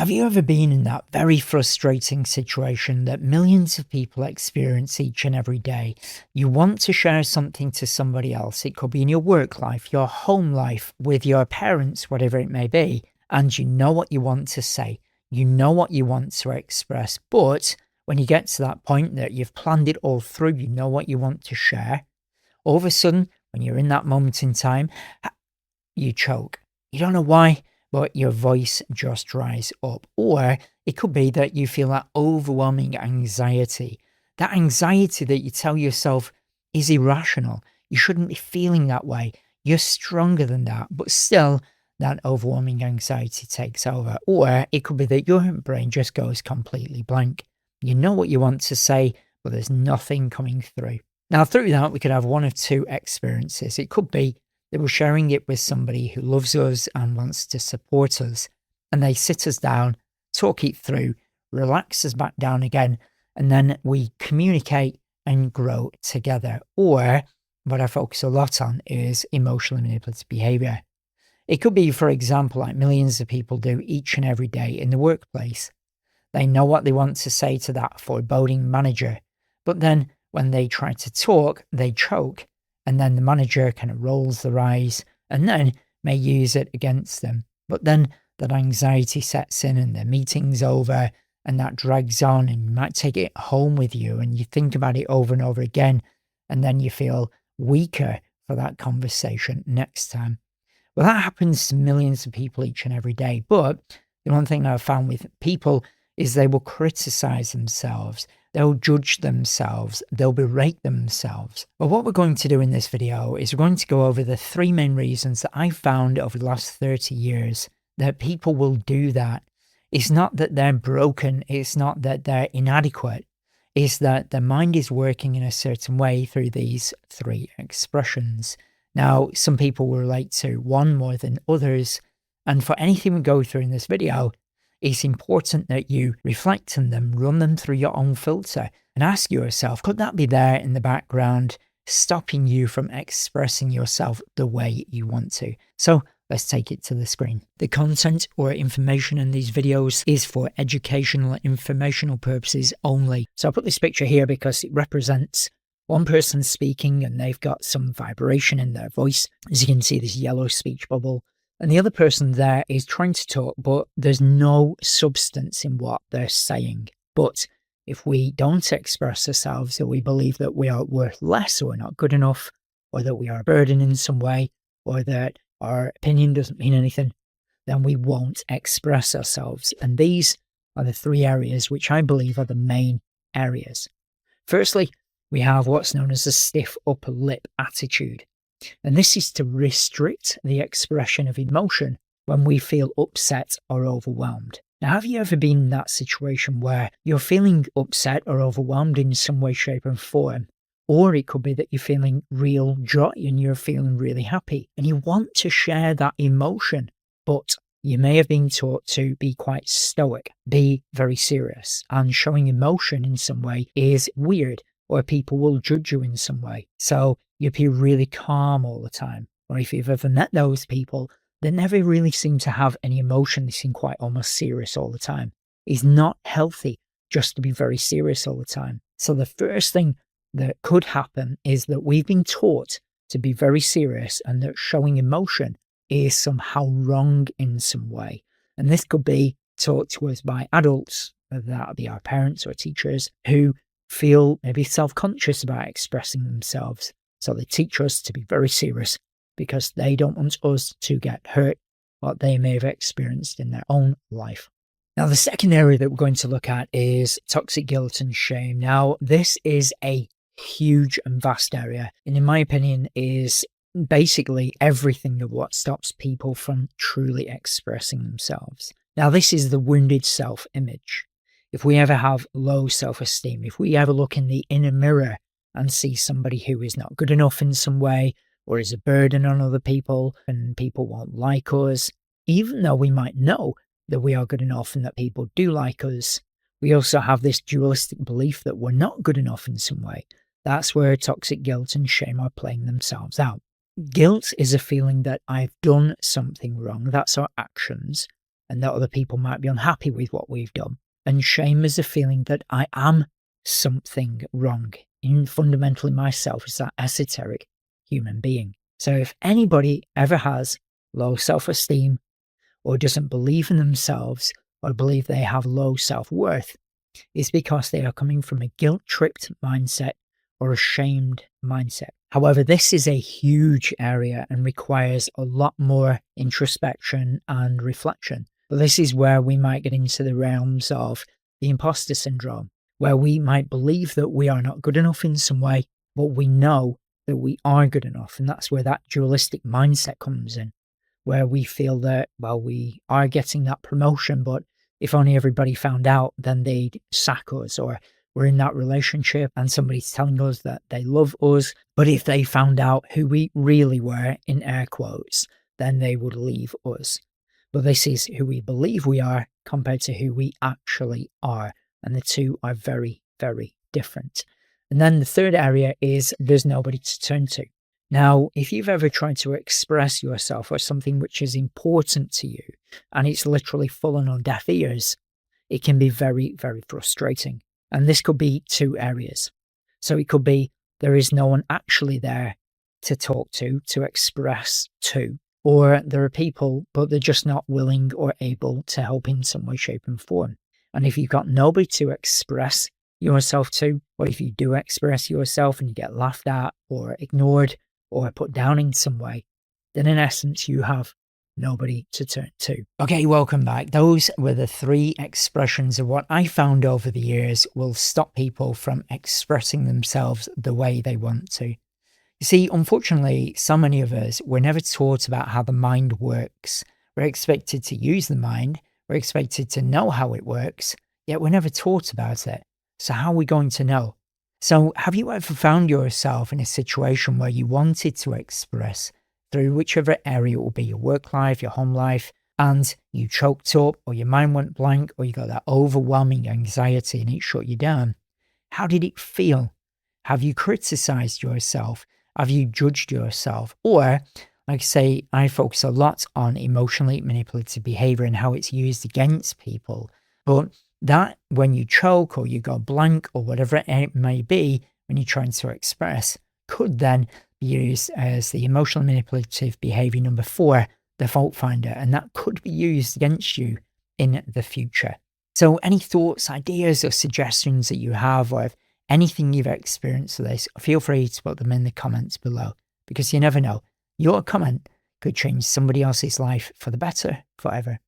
Have you ever been in that very frustrating situation that millions of people experience each and every day? You want to share something to somebody else. It could be in your work life, your home life, with your parents, whatever it may be. And you know what you want to say. You know what you want to express. But when you get to that point that you've planned it all through, you know what you want to share. All of a sudden, when you're in that moment in time, you choke. You don't know why, but your voice just dries up. Or it could be that you feel that overwhelming anxiety. That anxiety that you tell yourself is irrational. You shouldn't be feeling that way. You're stronger than that, but still that overwhelming anxiety takes over. Or it could be that your brain just goes completely blank. You know what you want to say, but there's nothing coming through. Now, through that, we could have one of two experiences. It could be that we're sharing it with somebody who loves us and wants to support us, and they sit us down, talk it through, relax us back down again, and then we communicate and grow together. Or what I focus a lot on is emotionally manipulative behaviour. It could be, for example, like millions of people do each and every day in the workplace. They know what they want to say to that foreboding manager, but then when they try to talk, they choke, and then the manager kind of rolls their eyes and then may use it against them. But then that anxiety sets in and the meeting's over and that drags on, and you might take it home with you and you think about it over and over again, and then you feel weaker for that conversation next time. Well, that happens to millions of people each and every day. But the one thing that I've found with people is they will criticize themselves. They'll judge themselves. They'll berate themselves. Well, what we're going to do in this video is we're going to go over the three main reasons that I've found over the last 30 years that people will do that. It's not that they're broken. It's not that they're inadequate. It's that their mind is working in a certain way through these three expressions. Now, some people will relate to one more than others. And for anything we go through in this video, it's important that you reflect on them, run them through your own filter, and ask yourself, could that be there in the background, stopping you from expressing yourself the way you want to? So let's take it to the screen. The content or information in these videos is for educational and informational purposes only. So I put this picture here because it represents one person speaking and they've got some vibration in their voice. As you can see, this yellow speech bubble. And the other person there is trying to talk, but there's no substance in what they're saying. But if we don't express ourselves, or we believe that we are worth less, or we're not good enough, or that we are a burden in some way, or that our opinion doesn't mean anything, then we won't express ourselves. And these are the three areas which I believe are the main areas. Firstly, we have what's known as a stiff upper lip attitude. And this is to restrict the expression of emotion when we feel upset or overwhelmed. Now, have you ever been in that situation where you're feeling upset or overwhelmed in some way, shape, and form? Or it could be that you're feeling real joy and you're feeling really happy and you want to share that emotion, but you may have been taught to be quite stoic, be very serious, and showing emotion in some way is weird, or people will judge you in some way. So you appear really calm all the time. Or if you've ever met those people, they never really seem to have any emotion. They seem quite almost serious all the time. It's not healthy just to be very serious all the time. So the first thing that could happen is that we've been taught to be very serious and that showing emotion is somehow wrong in some way. And this could be taught to us by adults, whether that be our parents or teachers, who feel maybe self-conscious about expressing themselves. So they teach us to be very serious because they don't want us to get hurt what they may have experienced in their own life. Now, the second area that we're going to look at is toxic guilt and shame. Now, this is a huge and vast area, and in my opinion is basically everything of what stops people from truly expressing themselves. Now, this is the wounded self-image. If we ever have low self-esteem, if we ever look in the inner mirror and see somebody who is not good enough in some way, or is a burden on other people, and people won't like us, even though we might know that we are good enough and that people do like us, we also have this dualistic belief that we're not good enough in some way. That's where toxic guilt and shame are playing themselves out. Guilt is a feeling that I've done something wrong. That's our actions. and that other people might be unhappy with what we've done. And shame is a feeling that I am something wrong in fundamentally myself as that esoteric human being. So if anybody ever has low self-esteem or doesn't believe in themselves or believe they have low self-worth, it's because they are coming from a guilt-tripped mindset or a shamed mindset. However, this is a huge area and requires a lot more introspection and reflection. But this is where we might get into the realms of the imposter syndrome, where we might believe that we are not good enough in some way, but we know that we are good enough. And that's where that dualistic mindset comes in, where we feel that, well, we are getting that promotion, but if only everybody found out, then they'd sack us. Or we're in that relationship and somebody's telling us that they love us, but if they found out who we really were, in air quotes, then they would leave us. But this is who we believe we are compared to who we actually are. And the two are very, very different. And then the third area is there's nobody to turn to. Now, if you've ever tried to express yourself or something which is important to you, and it's literally fallen on deaf ears, it can be very, very frustrating. And this could be two areas. So it could be there is no one actually there to talk to express to. Or there are people, but they're just not willing or able to help in some way, shape and form. And if you've got nobody to express yourself to, or if you do express yourself and you get laughed at or ignored or put down in some way, then in essence, you have nobody to turn to. Okay, welcome back. Those were the 3 expressions of what I found over the years will stop people from expressing themselves the way they want to. You see, unfortunately, so many of us were never taught about how the mind works. We're expected to use the mind, we're expected to know how it works, yet we're never taught about it. So how are we going to know? So have you ever found yourself in a situation where you wanted to express through whichever area it will be, your work life, your home life, and you choked up or your mind went blank or you got that overwhelming anxiety and it shut you down? How did it feel? Have you criticized yourself? Have you judged yourself? Or, like I say, I focus a lot on emotionally manipulative behavior and how it's used against people. But that when you choke or you go blank or whatever it may be, when you're trying to express, could then be used as the emotional manipulative behavior number 4, the fault finder. And that could be used against you in the future. So any thoughts, ideas or suggestions that you have, or if anything you've experienced with this, feel free to put them in the comments below, because you never know, your comment could change somebody else's life for the better forever.